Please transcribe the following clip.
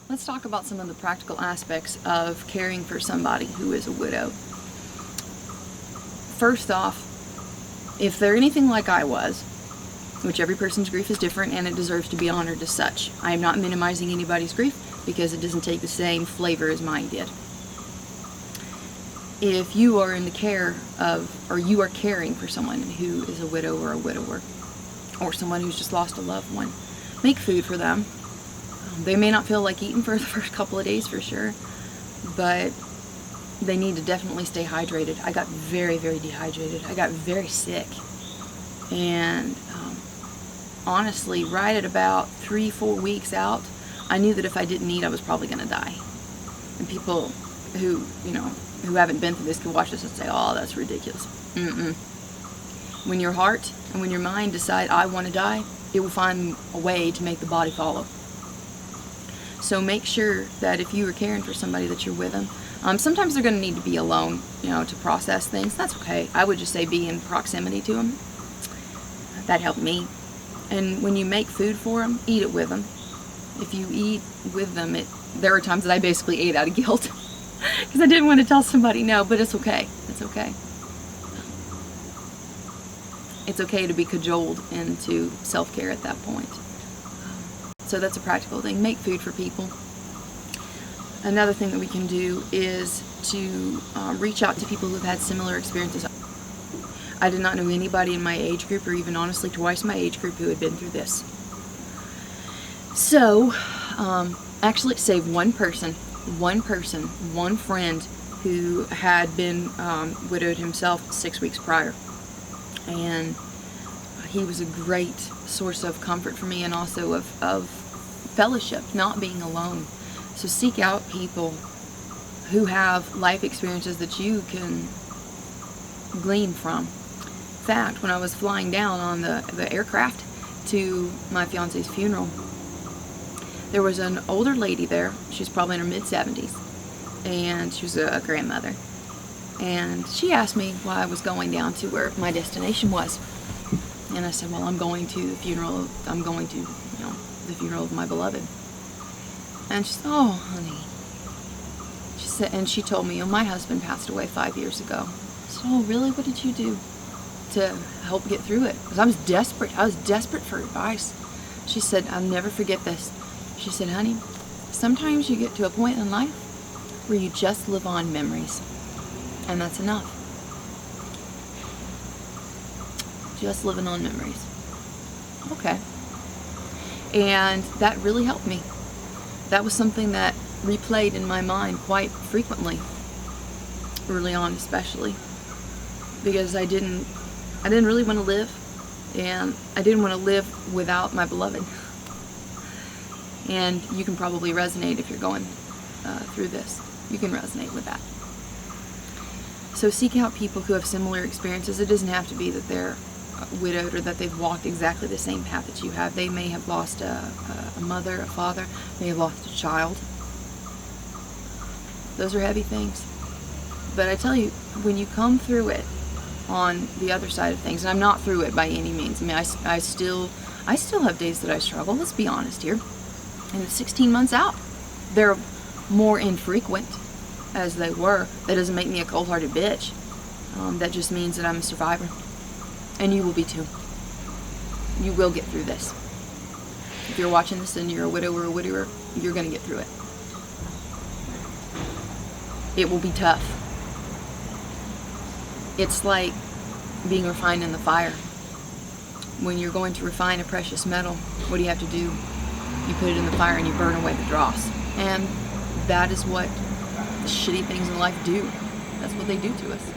Let's talk about some of the practical aspects of caring for somebody who is a widow. First off, if they're anything like I was, which every person's grief is different and it deserves to be honored as such. I am not minimizing anybody's grief because it doesn't take the same flavor as mine did. If you are in the care of, or you are caring for someone who is a widow or a widower, or someone who's just lost a loved one, make food for them. They may not feel like eating for the first couple of days for sure, but they need to definitely stay hydrated. I got very, very dehydrated. I got very sick. And honestly, right at about 3-4 weeks out, I knew that if I didn't eat, I was probably going to die. And people who, who haven't been through this can watch this and say, oh, that's ridiculous. When your heart and when your mind decide, I want to die, it will find a way to make the body follow. So make sure that if you are caring for somebody that you're with them, sometimes they're going to need to be alone, to process things. That's okay. I would just say be in proximity to them. That helped me. And when you make food for them, eat it with them. If you eat with them, there are times that I basically ate out of guilt because I didn't want to tell somebody no, but it's okay. It's okay. It's okay to be cajoled into self-care at that point. So that's a practical thing. Make food for people. Another thing that we can do is to reach out to people who've had similar experiences. I did not know anybody in my age group, or even honestly twice my age group, who had been through this. So, actually save one person, one friend who had been widowed himself 6 weeks prior. And he was a great source of comfort for me and also of fellowship, not being alone. So seek out people who have life experiences that you can glean from. In fact, when I was flying down on the aircraft to my fiance's funeral, there was an older lady there. She's probably in her mid-70s, and she was a grandmother. And she asked me why I was going down to where my destination was. And I said, well, I'm going to the funeral. I'm going to, the funeral of my beloved. And she said, oh, honey. She said, and she told me, my husband passed away 5 years ago. I said, oh, really? What did you do to help get through it? Because I was desperate. I was desperate for advice. She said, I'll never forget this. She said, honey, sometimes you get to a point in life where you just live on memories. And that's enough. Just living on memories. Okay. And that really helped me. That was something that replayed in my mind quite frequently, early on especially, because I didn't really want to live, and I didn't want to live without my beloved. And you can probably resonate if you're going through this. You can resonate with that. So seek out people who have similar experiences. It doesn't have to be that they're widowed or that they've walked exactly the same path that you have. They may have lost a mother, a father, may have lost a child. Those are heavy things. But I tell you, when you come through it on the other side of things, and I'm not through it by any means. I mean, I still have days that I struggle. Let's be honest here. And it's 16 months out. They're more infrequent as they were. That doesn't make me a cold-hearted bitch. That just means that I'm a survivor. And you will be too. You will get through this. If you're watching this and you're a widow or a widower, you're going to get through it. It will be tough. It's like being refined in the fire. When you're going to refine a precious metal, what do you have to do? You put it in the fire and you burn away the dross. And that is what shitty things in life do. That's what they do to us.